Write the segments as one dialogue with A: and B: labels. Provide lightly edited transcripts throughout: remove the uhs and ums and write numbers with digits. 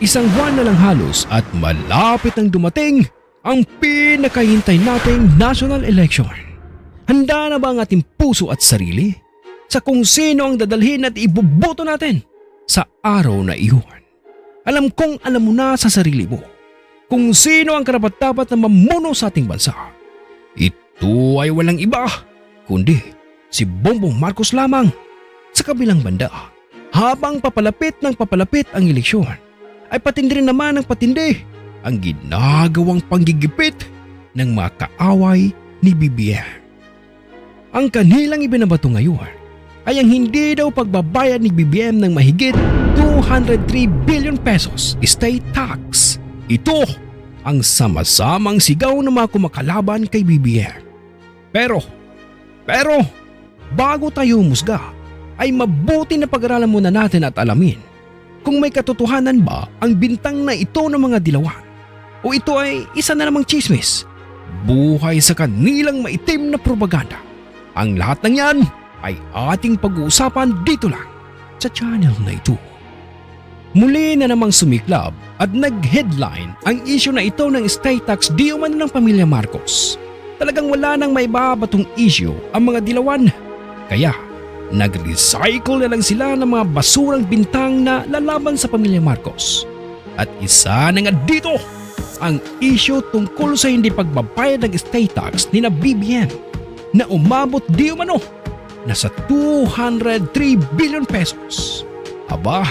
A: Isang buwan na lang halos at malapit ang dumating ang pinakahintay nating national election. Handa na ba ang ating puso at sarili sa kung sino ang dadalhin at ibuboto natin sa araw na iyon? Alam kong alam mo na sa sarili mo kung sino ang karapat-dapat na mamuno sa ating bansa. Ito ay walang iba kundi si Bongbong Marcos lamang. Sa kabilang banda, habang papalapit ng papalapit ang eleksyon, ay patindi rin naman ng patindi ang ginagawang panggigipit ng mga kaaway ni BBM. Ang kanilang ibinabato ngayon ay ang hindi daw pagbabayad ni BBM ng mahigit 203 billion pesos estate tax. Ito ang sama-samang sigaw ng mga kumakalaban kay BBM. Pero, bago tayo humusga, ay mabuti na pag-aralan muna natin at alamin kung may katotohanan ba ang bintang na ito ng mga dilawan o ito ay isa na namang chismis buhay sa kanilang maitim na propaganda. Ang lahat ng yan ay ating pag-uusapan dito lang sa channel na ito. Muli na namang sumiklab at nag-headline ang issue na ito ng estate tax di umano ng pamilya Marcos. Talagang wala nang may babatong issue ang mga dilawan. Kaya nag-recycle na lang sila ng mga basurang bintang na lalaban sa pamilya Marcos. At isa na nga dito ang issue tungkol sa hindi pagbabayad ng estate tax ni na BBM na umabot di umano na sa 203 billion pesos. Aba,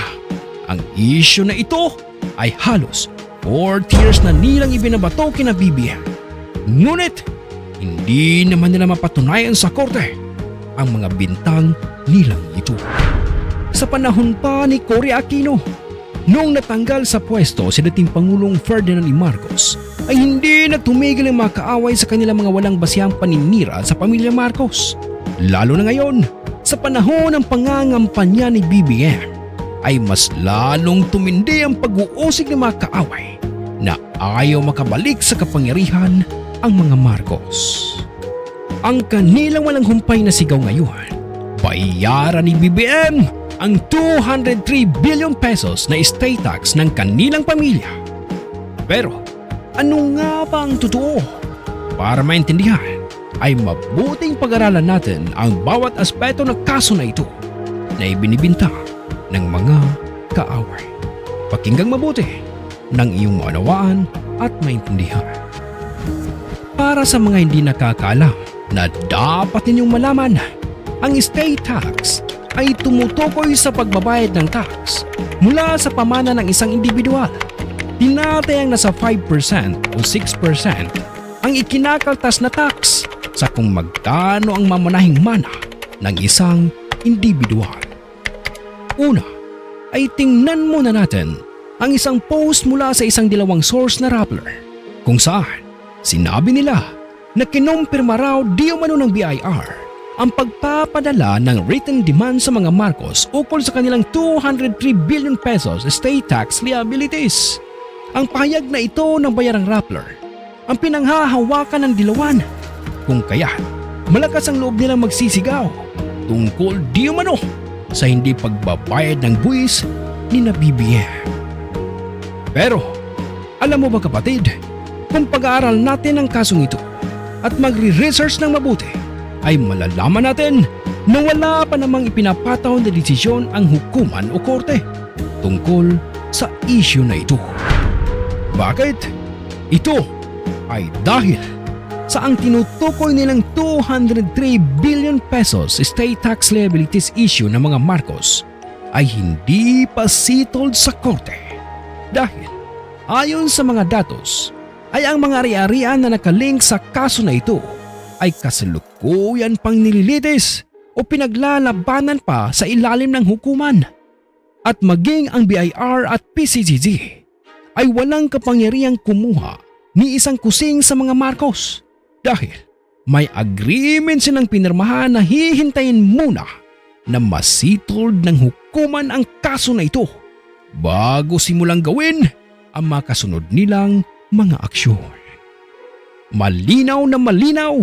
A: ang issue na ito ay halos 4 years na nilang ibinabato kina BBM. Ngunit hindi naman nila mapatunayan sa korte ang mga bintang nilang ito. Sa panahon pa ni Cory Aquino, noong natanggal sa pwesto si dating Pangulong Ferdinand E. Marcos, ay hindi na tumigil ang mga kaaway sa kanilang mga walang basihang paninira sa pamilya Marcos. Lalo na ngayon, sa panahon ng pangangampanya ni BBM, ay mas lalong tumindi ang pag-uusig ng mga kaaway na ayaw makabalik sa kapangyarihan ang mga Marcos. Ang kanilang walang humpay na sigaw ngayon, bayaran ni BBM ang 203 billion pesos na estate tax ng kanilang pamilya. Pero ano nga ba ang totoo? Para maintindihan ay mabuting pag-aralan natin ang bawat aspeto ng kaso na ito na ibinibintang ng mga kaaway. Pakinggang mabuti ng iyong maunawaan at maintindihan. Para sa mga hindi nakakaalam na dapat ninyong malaman, ang estate tax ay tumutukoy sa pagbabayad ng tax mula sa pamana ng isang individual. Tinatayang nasa 5% o 6% ang ikinakaltas na tax sa kung magkano ang mamanahing mana ng isang individual. Una ay tingnan muna natin ang isang post mula sa isang dilawang source na Rappler kung saan sinabi nila na kinumpirma raw di umano ng BIR ang pagpapadala ng written demand sa mga Marcos ukol sa kanilang 203 billion pesos estate tax liabilities. Ang pahayag na ito ng bayarang Rappler ang pinanghahawakan ng dilawan, kung kaya malakas ang loob nilang magsisigaw tungkol di umano sa hindi pagbabayad ng buwis ni na BBM. Pero alam mo ba kapatid, kung pag-aaral natin ang kasong ito at magre-research ng mabuti, ay malalaman natin na wala pa namang ipinapataw na desisyon ang hukuman o korte tungkol sa issue na ito. Bakit? Ito ay dahil sa ang tinutukoy nilang 203 billion pesos estate tax liabilities issue ng mga Marcos ay hindi pa settled sa korte. Dahil ayon sa mga datos, ay ang mga ari-arian na nakalink sa kaso na ito ay kasalukuyan pang nililitis o pinaglalabanan pa sa ilalim ng hukuman. At maging ang BIR at PCCG ay walang kapangyarihang kumuha ni isang kusing sa mga Marcos dahil may agreement silang pinirmahan na hihintayin muna na masittled ng hukuman ang kaso na ito bago simulang gawin ang mga kasunod nilang mga aksyon. Malinaw na malinaw,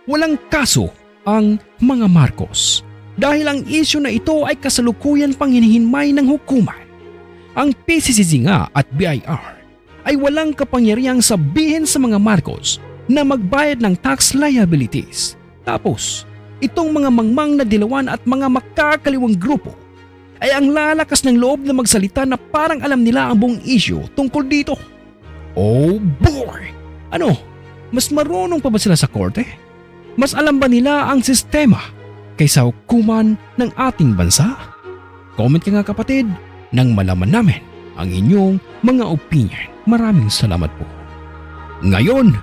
A: walang kaso ang mga Marcos dahil ang isyu na ito ay kasalukuyan pang hinihinmay ng hukuman. Ang PCCG nga at BIR ay walang kapangyarihang sabihin sa mga Marcos na magbayad ng tax liabilities. Tapos, itong mga mangmang na dilawan at mga makakaliwang grupo ay ang lalakas ng loob na magsalita na parang alam nila ang buong issue tungkol dito. Oh boy! Ano? Mas marunong pa ba sila sa korte? Mas alam ba nila ang sistema kaysa hukuman ng ating bansa? Comment ka nga kapatid nang malaman namin ang inyong mga opinion. Maraming salamat po. Ngayon,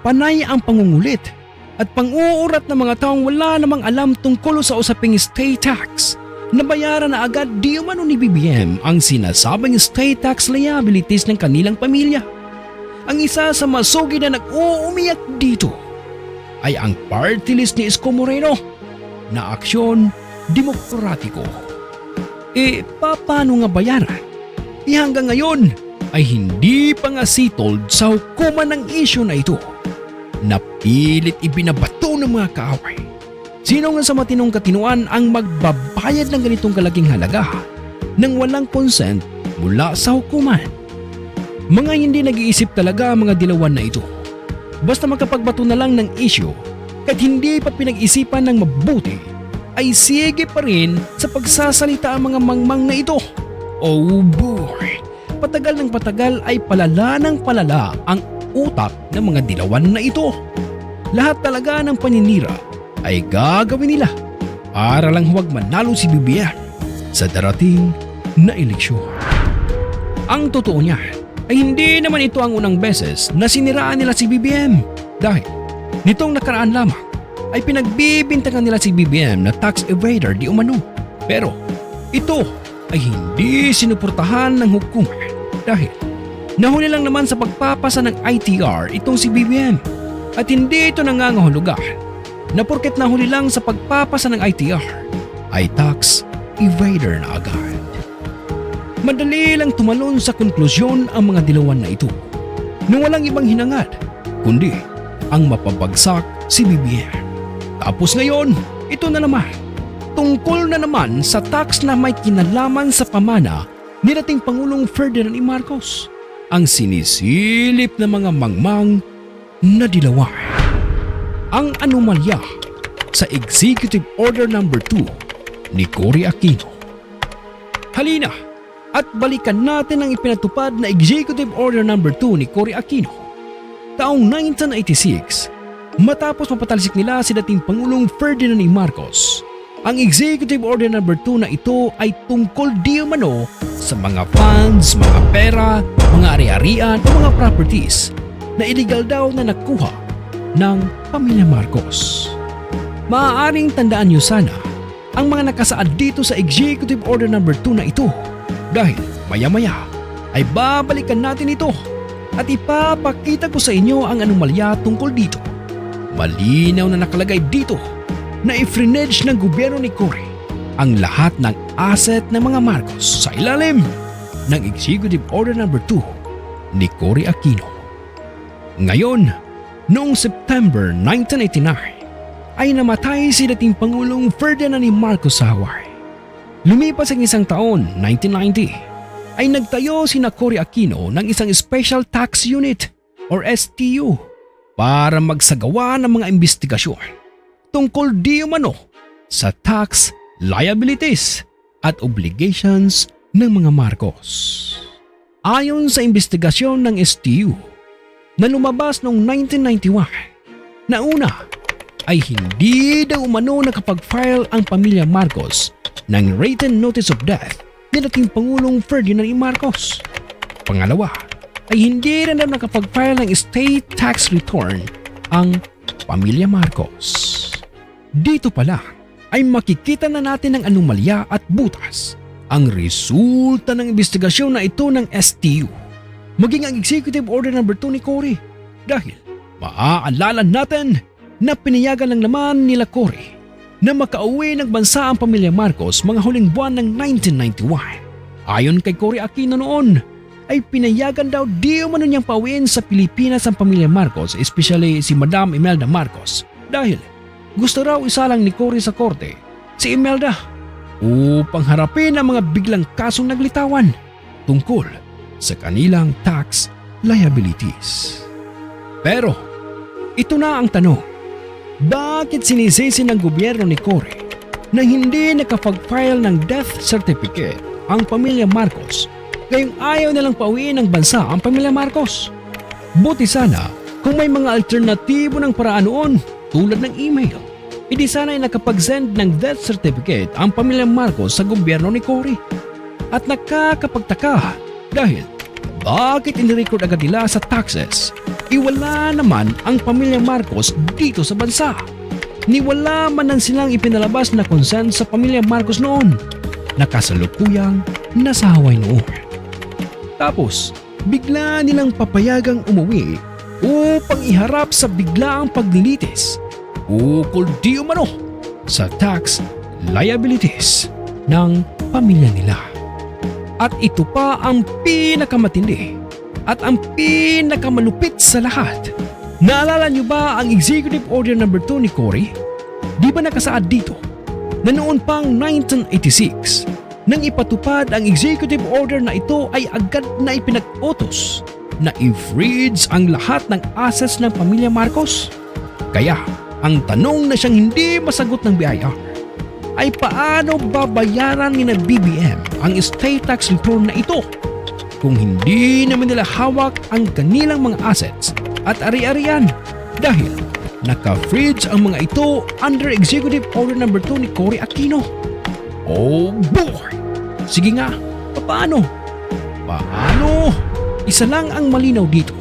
A: panay ang pangungulit at pang-uurat ng mga taong wala namang alam tungkol sa usaping estate tax. Nabayaran na agad di umano ni BBM ang sinasabing estate tax liabilities ng kanilang pamilya. Ang isa sa masugi na nag-uumiyak dito ay ang party list ni Isko Moreno na Aksyon Demokratiko. Paano nga bayaran? Hanggang ngayon ay hindi pa nga settled sa hukuman ng issue na ito. Napilit ibinabato ng mga kaaway. Sino nga sa matinong katinuan ang magbabayad ng ganitong kalaking halaga nang walang consent mula sa hukuman? Mga hindi nag-iisip talaga ang mga dilawan na ito. Basta makapagbato na lang ng issue kahit hindi pa pinag-isipan ng mabuti ay sige pa rin sa pagsasalita ang mga mangmang na ito. Oh boy! Patagal ng patagal ay palala ng palala ang utak ng mga dilawan na ito. Lahat talaga ng paninira ay gagawin nila para lang huwag manalo si BBM sa darating na eleksyon. Ang totoo niya ay hindi naman ito ang unang beses na siniraan nila si BBM dahil nitong nakaraan lamang ay pinagbibintangan nila si BBM na tax evader di umano. Pero ito ay hindi sinuportahan ng hukuman dahil nahuli lang naman sa pagpapasa ng ITR itong si BBM at hindi ito nangangahulugan na porket nahuli lang sa pagpapasa ng ITR ay tax evader na agad. Madali lang tumalon sa konklusyon ang mga dilawan na ito na walang ibang hinangad kundi ang mapabagsak si BBM. Tapos ngayon, ito na naman. Tungkol na naman sa tax na may kinalaman sa pamana ni dating Pangulong Ferdinand E. Marcos, ang sinisilip ng mga mangmang na dilawan. Ang anomalya sa Executive Order No. 2 ni Cory Aquino. Halina at balikan natin ang ipinatupad na Executive Order No. 2 ni Cory Aquino. Taong 1986, matapos mapatalsik nila si dating Pangulong Ferdinand E. Marcos, ang Executive Order No. 2 na ito ay tungkol di umano sa mga funds, mga pera, mga ari-arian o mga properties na illegal daw na nakuha ng pamilya Marcos. Maaaring tandaan niyo sana ang mga nakasaad dito sa Executive Order No. 2 na ito dahil maya-maya ay babalikan natin ito at ipapakita ko sa inyo ang anomalya tungkol dito. Malinaw na nakalagay dito na i-frenage ng gobyerno ni Cory ang lahat ng asset ng mga Marcos sa ilalim ng Executive Order No. 2 ni Cory Aquino. Ngayon, noong September 1989 ay namatay si dating Pangulong Ferdinand E. Marcos sa Hawaii. Lumipas ang isang taon, 1990, ay nagtayo sina Cory Aquino ng isang Special Tax Unit or STU para magsagawa ng mga investigasyon tungkol di umano sa tax liabilities at obligations ng mga Marcos. Ayon sa investigasyon ng STU na lumabas noong 1991, na una ay hindi daw umano nakapag-file ang pamilya Marcos ng written notice of death ni dating Pangulong Ferdinand E. Marcos. Pangalawa ay hindi rin daw nakapag-file ng state tax return ang pamilya Marcos. Dito pala ay makikita na natin ang anomalya at butas, ang resulta ng investigasyon na ito ng STU, maging ang Executive Order No. 2 ni Cory. Dahil maaalala natin na pinayagan lang naman nila Cory na makauwi ng bansa ang pamilya Marcos mga huling buwan ng 1991. Ayon kay Cory Aquino noon, ay pinayagan daw di umano niyang pauwiin sa Pilipinas ang pamilya Marcos, especially si Madam Imelda Marcos, dahil gusto raw isalang ni Cory sa korte si Imelda upang harapin ang mga biglang kasong naglitawan. tungkol sa kanilang tax liabilities. Pero ito na ang tanong, bakit sinisisi ng gobyerno ni Cory na hindi nakapag-file ng death certificate ang pamilya Marcos, kayong ayaw nilang pauwiin ng bansa ang pamilya Marcos? Buti sana kung may mga alternatibo ng paraan noon tulad ng email. Hindi sana ay nakapag-send ng death certificate ang pamilya Marcos sa gobyerno ni Cory. At nakakapagtaka dahil bakit inirecord agad nila sa taxes? Iwala naman ang pamilya Marcos dito sa bansa. Niwala man lang silang ipinalabas na consent sa pamilya Marcos noon na kasalukuyang nasa Hawaii noon. Tapos, bigla nilang papayagang umuwi upang iharap sa biglaang paglilitis ukol di umano sa tax liabilities ng pamilya nila. At ito pa ang pinakamatindi at ang pinakamalupit sa lahat. Naalala niyo ba ang Executive Order No. 2 ni Cory? Di ba nakasaad dito na noon pang 1986 nang ipatupad ang Executive Order na ito ay agad na ipinag-utos na i-freeze ang lahat ng assets ng pamilya Marcos? Kaya ang tanong na siyang hindi masagot ng BIR ay paano babayaran ni na BBM ang estate tax return na ito kung hindi naman nila hawak ang kanilang mga assets at ari-arian dahil naka-freeze ang mga ito under Executive Order No. 2 ni Cory Aquino. Oh boy! Sige nga, paano? Paano? Isa lang ang malinaw dito.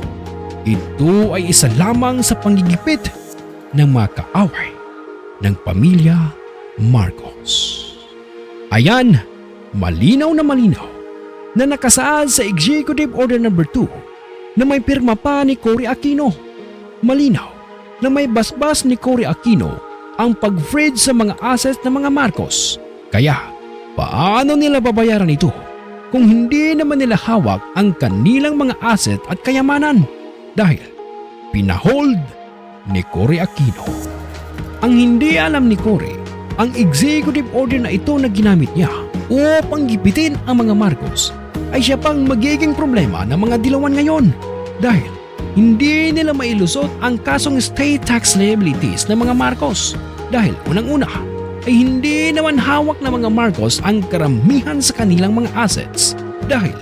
A: Ito ay isa lamang sa panggigipit ng mga kaaway ng pamilya Marcos. Ayan, malinaw na nakasaad sa Executive Order No. 2 na may pirma pa ni Cory Aquino. Malinaw na may basbas ni Cory Aquino ang pag-freeze sa mga assets ng mga Marcos. Kaya, paano nila babayaran ito kung hindi naman nila hawak ang kanilang mga asset at kayamanan dahil pinahold ni Cory Aquino? Ang hindi alam ni Cory, ang executive order na ito na ginamit niya upang gipitin ang mga Marcos ay siya pang magiging problema ng mga dilawan ngayon dahil hindi nila mailusot ang kasong state tax liabilities ng mga Marcos dahil unang-una ay hindi naman hawak ng mga Marcos ang karamihan sa kanilang mga assets dahil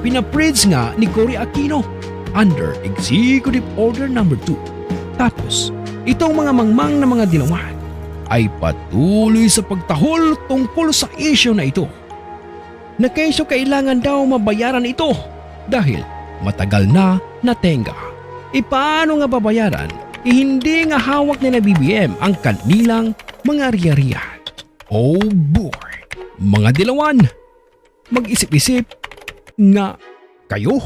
A: pinapridge nga ni Cory Aquino under Executive Order No. 2. Tapos, itong mga mangmang na mga dilawan ay patuloy sa pagtahol tungkol sa issue na ito. Na kesyo kailangan daw mabayaran ito dahil matagal na natenga. Paano nga babayaran? Hindi nga hawak ni na BBM ang kanilang mga riyariyan. Oh boy! Mga dilawan, mag-isip-isip nga kayo.